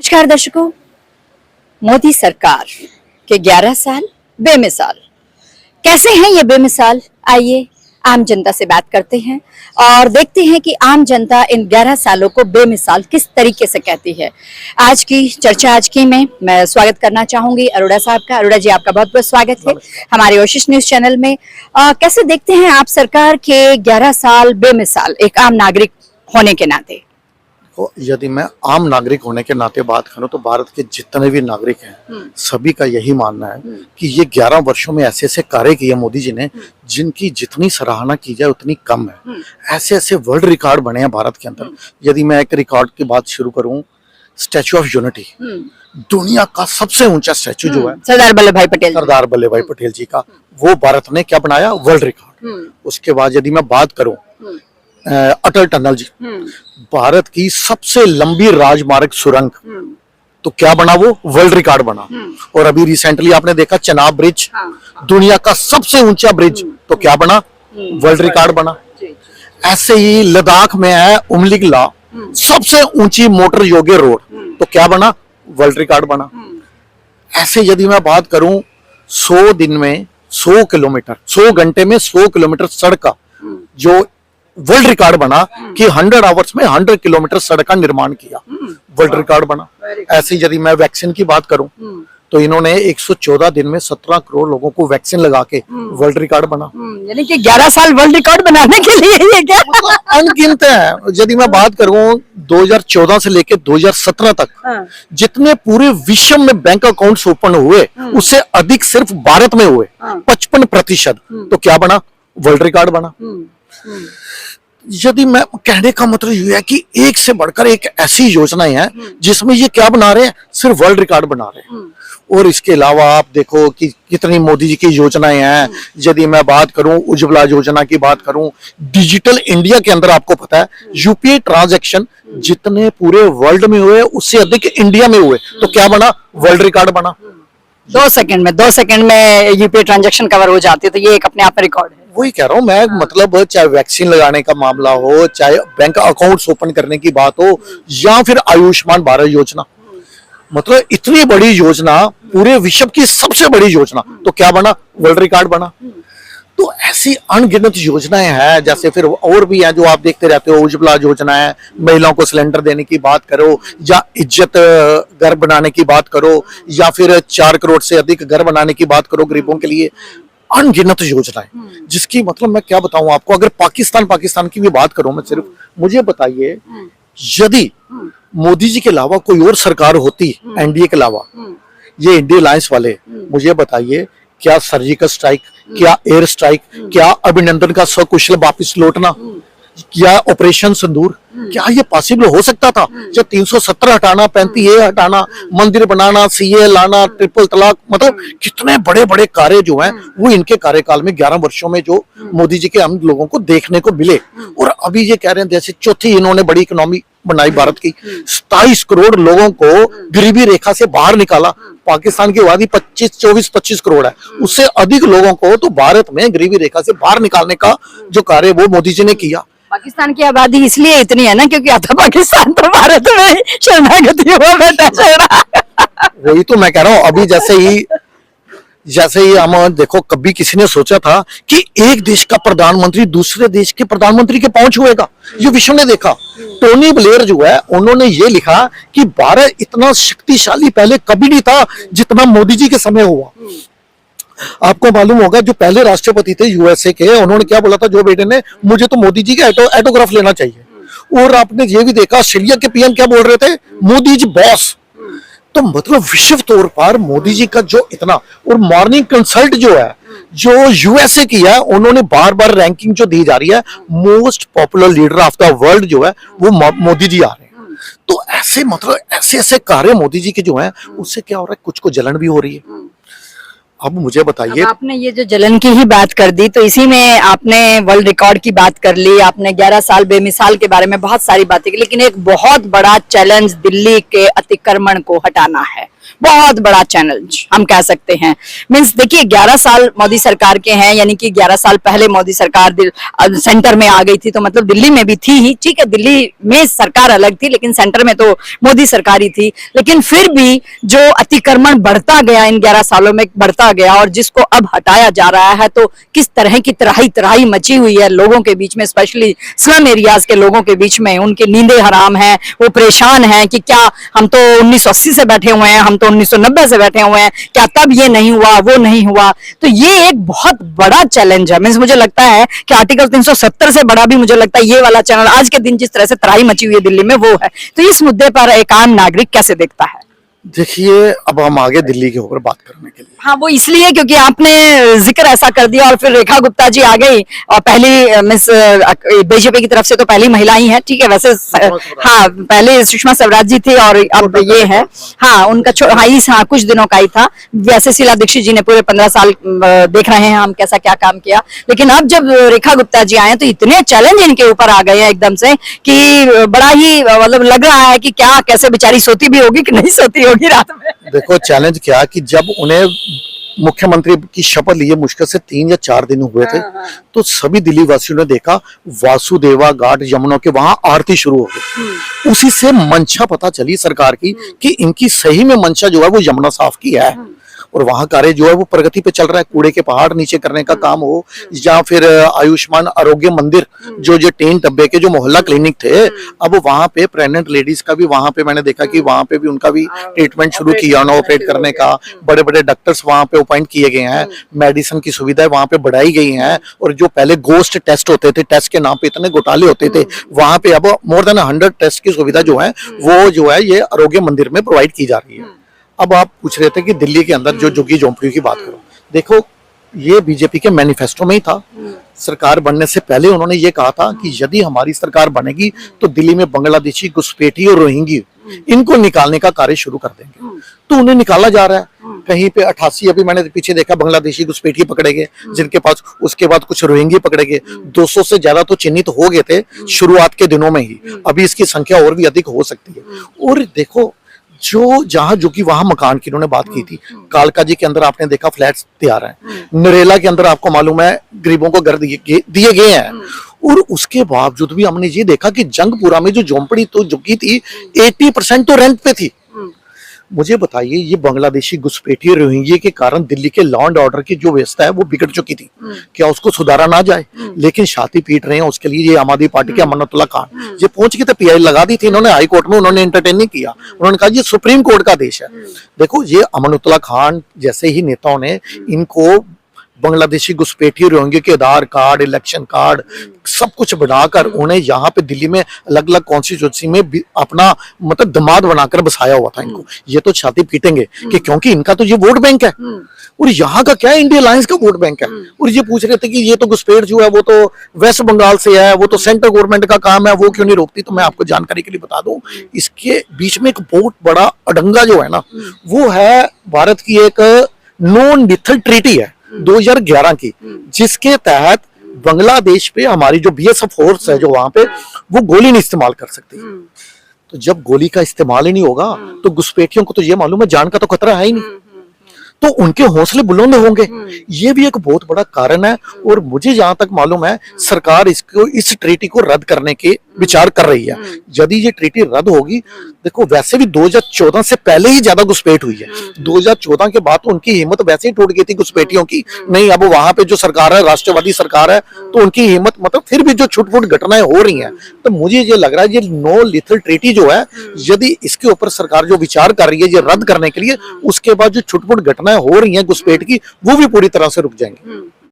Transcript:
नमस्कार दर्शकों, मोदी सरकार के 11 साल बेमिसाल। कैसे हैं ये बेमिसाल? आइए आम जनता से बात करते हैं और देखते हैं कि आम जनता इन 11 सालों को बेमिसाल किस तरीके से कहती है। आज की चर्चा आज की में मैं स्वागत करना चाहूंगी अरोड़ा साहब का। अरोड़ा जी, आपका बहुत बहुत स्वागत है हमारे ओशिश न्यूज चैनल में। कैसे देखते हैं आप सरकार के 11 साल बेमिसाल एक आम नागरिक होने के नाते? यदि मैं आम नागरिक होने के नाते बात करूं तो भारत के जितने भी नागरिक हैं सभी का यही मानना है कि ये 11 वर्षों में ऐसे ऐसे कार्य किए मोदी जी ने जिनकी जितनी सराहना की जाए उतनी कम है। ऐसे ऐसे वर्ल्ड रिकॉर्ड बने हैं भारत के अंदर। यदि मैं एक रिकॉर्ड की बात शुरू करूं, स्टैचू ऑफ यूनिटी, दुनिया का सबसे ऊंचा स्टैचू जो है सरदार वल्लभ भाई पटेल जी का, वो भारत ने क्या बनाया? World record. उसके बाद यदि मैं बात करूं अटल टनल जी, भारत की सबसे लंबी राजमार्ग सुरंग, तो क्या बना? वो वर्ल्ड रिकॉर्ड बना। और अभी रिसेंटली आपने देखा चनाब ब्रिज, दुनिया का सबसे ऊंचा ब्रिज, तो क्या बना? वर्ल्ड रिकॉर्ड बना। ऐसे ही लद्दाख में है उमलिंगला, सबसे ऊंची मोटर योग्य रोड, तो क्या बना? वर्ल्ड रिकॉर्ड बना। ऐसे यदि मैं बात करूं 100 दिन में 100 किलोमीटर, 100 घंटे में 100 किलोमीटर सड़क का जो वर्ल्ड रिकॉर्ड बना कि 100 आवर्स में 100 किलोमीटर सड़क का निर्माण किया, वर्ल्ड रिकॉर्ड बना। ऐसे यदि मैं वैक्सीन की बात करूं तो इन्होंने 114 दिन में 17 करोड़ लोगों को वैक्सीन लगा के वर्ल्ड रिकॉर्ड बना। यानी कि 11 साल वर्ल्ड रिकॉर्ड बनाने के लिए ये क्या अनगिनत है। यदि मैं बात करूं 2014 से लेकर 2017 तक जितने पूरे विश्व में बैंक अकाउंट्स ओपन हुए उससे अधिक सिर्फ भारत में हुए 55%, तो क्या बना? वर्ल्ड रिकॉर्ड बना। यदि मैं कहने का मतलब ये है कि एक से बढ़कर एक ऐसी योजनाएं हैं जिसमें ये क्या बना रहे हैं? सिर्फ वर्ल्ड रिकॉर्ड बना रहे हैं। और इसके अलावा आप देखो कि कितनी मोदी जी की योजनाएं हैं। यदि मैं बात करूं उज्ज्वला योजना की बात करूं, डिजिटल इंडिया के अंदर आपको पता है यूपीआई ट्रांजैक्शन जितने पूरे वर्ल्ड में हुए उससे अधिक इंडिया में हुए, तो क्या बना? वर्ल्ड रिकॉर्ड बना। 2 सेकंड में यूपीआई ट्रांजैक्शन कवर हो जाती है, तो ये एक अपने आप में रिकॉर्ड है। वही कह रहा हूँ मैं, मतलब चाहे वैक्सीन लगाने का मामला हो, चाहे बैंक अकाउंट्स ओपन करने की बात हो, या फिर आयुष्मान भारत योजना, मतलब इतनी बड़ी योजना, पूरे विश्व की सबसे बड़ी योजना, तो क्या बना? वर्ल्ड रिकॉर्ड बना। तो ऐसी अनगिनत योजनाएं हैं। जैसे फिर और भी हैं जो आप देखते रहते हो, उज्ज्वला योजना है, महिलाओं को सिलेंडर देने की बात करो, या इज्जत घर बनाने की बात करो, या फिर 4 करोड़ से अधिक घर बनाने की बात करो गरीबों के लिए। अनगिनत योजनाएं जिसकी मतलब मैं क्या बताऊं आपको। अगर पाकिस्तान की भी बात करूं मैं, सिर्फ मुझे बताइए, यदि मोदी जी के अलावा कोई और सरकार होती एनडीए के अलावा, ये इंडिया अलायंस वाले, मुझे बताइए क्या सर्जिकल स्ट्राइक, क्या एयर स्ट्राइक, क्या अभिनंदन का सकुशल वापिस लौटना, क्या ऑपरेशन सिंदूर, क्या ये पॉसिबल हो सकता था? जब 370 हटाना, 35A हटाना, मंदिर बनाना, सीए लाना, ट्रिपल तलाक, मतलब कितने बड़े बड़े कार्य जो हैं वो इनके कार्यकाल में 11 वर्षों में जो मोदी जी के हम लोगों को देखने को मिले। और अभी ये कह रहे हैं जैसे चौथी इन्होंने बड़ी इकोनॉमी बनाई भारत की, 27 करोड़ लोगों को गरीबी रेखा से बाहर निकाला। पाकिस्तान की आबादी 24-25 करोड़ है, उससे अधिक लोगों को तो भारत में गरीबी रेखा से बाहर निकालने का जो कार्य वो मोदी जी ने किया। पाकिस्तान की आबादी इसलिए इतनी है ना क्योंकि आधा पाकिस्तान तो भारत में शरणागति हुआ बैठा। वही तो मैं कह रहा हूँ। अभी जैसे ही हम देखो, कभी किसी ने सोचा था कि एक देश का प्रधानमंत्री दूसरे देश के प्रधानमंत्री के पहुंच हुएगा? ये विश्व ने देखा। टोनी ब्लेयर जो है उन्होंने ये लिखा कि भारत इतना शक्तिशाली पहले कभी नहीं था जितना मोदी जी के समय हुआ। आपको मालूम होगा जो पहले राष्ट्रपति थे यूएसए के, उन्होंने क्या बोला था जो बेटे ने, मुझे तो मोदी जी का ऑटोग्राफ लेना चाहिए। और आपने ये भी देखा ऑस्ट्रेलिया के पीएम क्या बोल रहे थे? मोदी जी बॉस। तो मतलब विश्व तौर पर मोदी जी का जो इतना, और मॉर्निंग कंसल्ट जो है जो यूएसए की है, उन्होंने बार बार रैंकिंग जो दी जा रही है, most popular leader of the world जो है वो मोदी जी आ रहे हैं। तो ऐसे मतलब ऐसे कार्य मोदी जी के जो है उससे क्या हो रहा है? कुछ को जलन भी हो रही है। अब मुझे बताइए, आपने ये जो जलन की ही बात कर दी तो इसी में आपने वर्ल्ड रिकॉर्ड की बात कर ली, आपने 11 साल बेमिसाल के बारे में बहुत सारी बातें की, लेकिन एक बहुत बड़ा चैलेंज दिल्ली के अतिक्रमण को हटाना है। बहुत बड़ा चैलेंज हम कह सकते हैं। मींस देखिए 11 साल मोदी सरकार के हैं, यानी कि 11 साल पहले मोदी सरकार सेंटर में आ गई थी, तो मतलब दिल्ली में भी थी ही, ठीक है, दिल्ली में सरकार अलग थी लेकिन सेंटर में तो मोदी सरकार ही थी। लेकिन फिर भी जो अतिक्रमण बढ़ता गया इन 11 सालों में बढ़ता गया, और जिसको अब हटाया जा रहा है, तो किस तरह की तराही तराही मची हुई है लोगों के बीच में, स्पेशली स्लम एरियाज के लोगों के बीच में। उनकी नींदें हराम हैं, वो परेशान हैं कि क्या हम तो 1980 से बैठे हुए हैं, हम तो 1990 से बैठे हुए हैं, क्या तब ये नहीं हुआ, वो नहीं हुआ। तो ये एक बहुत बड़ा चैलेंज है। मींस मुझे लगता है कि आर्टिकल 370 से बड़ा भी मुझे लगता है ये वाला चैनल आज के दिन जिस तरह से तराई मची हुई है दिल्ली में, वो है। तो इस मुद्दे पर एक आम नागरिक कैसे देखता है? देखिए, अब हम आगे दिल्ली के ऊपर बात करने के लिए। हाँ, वो इसलिए क्योंकि आपने जिक्र ऐसा कर दिया और फिर रेखा गुप्ता जी आ गई, और पहली मिस बीजेपी की तरफ से तो पहली महिला ही है, ठीक है। वैसे हाँ, पहले सुषमा स्वराज जी थी और अब ये है, हाँ, उनका हाँ कुछ दिनों का ही था। वैसे शीला दीक्षित जी ने पूरे 15 साल देख रहे हैं हम कैसा क्या काम किया, लेकिन अब जब रेखा गुप्ता जी आए तो इतने चैलेंज इनके ऊपर आ गए हैं एकदम से कि बड़ा ही मतलब लग रहा है कि क्या कैसे बेचारी सोती भी होगी कि नहीं सोती होगी रात में। देखो चैलेंज क्या कि जब उन्हें मुख्यमंत्री की शपथ लिए मुश्किल से 3 या 4 दिन हुए थे, तो सभी दिल्ली वासियों ने देखा वासुदेवा घाट यमुना के वहां आरती शुरू हो गई। उसी से मंशा पता चली सरकार की कि इनकी सही में मंशा जो है वो यमुना साफ की है, और वहां कार्य जो है वो प्रगति पे चल रहा है। कूड़े के पहाड़ नीचे करने का काम हो, या फिर आयुष्मान आरोग्य मंदिर जो 3 डब्बे के जो मोहल्ला क्लिनिक थे, अब वहां पे प्रेग्नेंट लेडीज का भी वहां पे मैंने देखा कि वहां पे भी उनका भी ट्रीटमेंट शुरू किया उन्होंने ऑपरेट करने का। बड़े बड़े डॉक्टर्स वहां पे अपॉइंट किए गए हैं, मेडिसिन की सुविधाएं वहां पे बढ़ाई गई हैं, और जो पहले गोस्ट टेस्ट होते थे, टेस्ट के नाम पे इतने घोटाले होते थे, वहां पे अब मोर देन 100 टेस्ट की सुविधा जो है वो जो है ये आरोग्य मंदिर में प्रोवाइड की जा रही है। अब आप पूछ रहे थे कि दिल्ली के अंदर जो झुग्गी झोंपड़ियों की बात करो, देखो ये बीजेपी के मैनिफेस्टो में ही था। सरकार बनने से पहले उन्होंने ये कहा था कि यदि हमारी सरकार बनेगी तो दिल्ली में बांग्लादेशी, घुसपैठी और रोहिंगी इनको निकालने का कार्य शुरू कर देंगे। तो उन्हें निकाला जा रहा है। कहीं पे 88 अभी मैंने पीछे देखा बांग्लादेशी घुसपैठी पकड़े गए जिनके पास, उसके बाद कुछ रोहिंगी पकड़े गए। 200 से ज्यादा तो चिन्हित हो गए थे शुरुआत के दिनों में ही, अभी इसकी संख्या और भी अधिक हो सकती है। और देखो जो जहां जो कि वहां मकान की उन्होंने बात की थी, कालका जी के अंदर आपने देखा फ्लैट्स तैयार हैं, नरेला के अंदर आपको मालूम है गरीबों को घर दिए गए हैं। और उसके बावजूद भी हमने ये देखा कि जंगपुरा में जो झोंपड़ी तो झुग्गी थी 80% तो रेंट पे थी। मुझे बताइए, ये बांग्लादेशी घुसपैठी रोहिंग्या के कारण दिल्ली के लॉ एंड ऑर्डर की जो व्यवस्था है वो बिगड़ चुकी थी, क्या उसको सुधारा ना जाए? लेकिन छाती पीट रहे हैं उसके लिए ये आम आदमी पार्टी के अमानतुल्लाह खान। ये पहुंच के तो पीआई लगा दी थी इन्होंने हाई कोर्ट में, उन्होंने एंटरटेन नहीं किया। उन्होंने कहा ये सुप्रीम कोर्ट का देश है। देखो ये अमानतुल्लाह खान जैसे ही नेताओं ने इनको बांग्लादेशी घुसपैठी रोहिंग्या के आधार कार्ड, इलेक्शन कार्ड सब कुछ बनाकर उन्हें यहाँ पे दिल्ली में अलग अलग कॉन्स्टिट्यूंसी में अपना मतलब दामाद बनाकर बसाया हुआ था इनको। ये तो छाती पीटेंगे कि क्योंकि इनका तो ये वोट बैंक है, और यहाँ का क्या है, इंडिया अलायंस का वोट बैंक है। और ये पूछ रहे थे कि ये तो घुसपैठ जो है वो तो वेस्ट बंगाल से है, वो तो सेंट्रल गवर्नमेंट का काम है, वो क्यों नहीं रोकती? तो मैं आपको जानकारी के लिए बता दूं, इसके बीच में एक बहुत बड़ा अडंगा जो है ना, वो है भारत की एक नॉन लिथल ट्रीटी है 2011 की, जिसके तहत बांग्लादेश पे हमारी जो बीएसएफ फोर्स है जो वहां पे, वो गोली नहीं इस्तेमाल कर सकती। तो जब गोली का इस्तेमाल ही नहीं होगा तो घुसपैठियों को तो ये मालूम है जान का तो खतरा है ही नहीं, तो उनके हौसले बुलंद होंगे। ये भी एक बहुत बड़ा कारण है। और मुझे जहां तक मालूम है सरकार इसको, इस ट्रीटी को रद्द करने के विचार कर रही है। यदि ये ट्रीटी रद्द होगी, देखो वैसे भी 2014 से पहले ही ज्यादा घुसपैठ हुई है। 2014 के बाद तो उनकी हिम्मत वैसे ही टूट गई थी घुसपैठियों की। नहीं, अब वहां पे जो सरकार है राष्ट्रवादी सरकार है, तो उनकी हिम्मत मतलब फिर भी जो छुटपुट घटनाएं हो रही हैं, तो मुझे ये लग रहा है ये नो लिथल ट्रीटी जो है, यदि इसके ऊपर सरकार जो विचार कर रही है ये रद्द करने के लिए, उसके बाद जो छुटपुट घटनाएं हो रही हैं घुसपैठ की, वो भी पूरी तरह से रुक जाएंगी।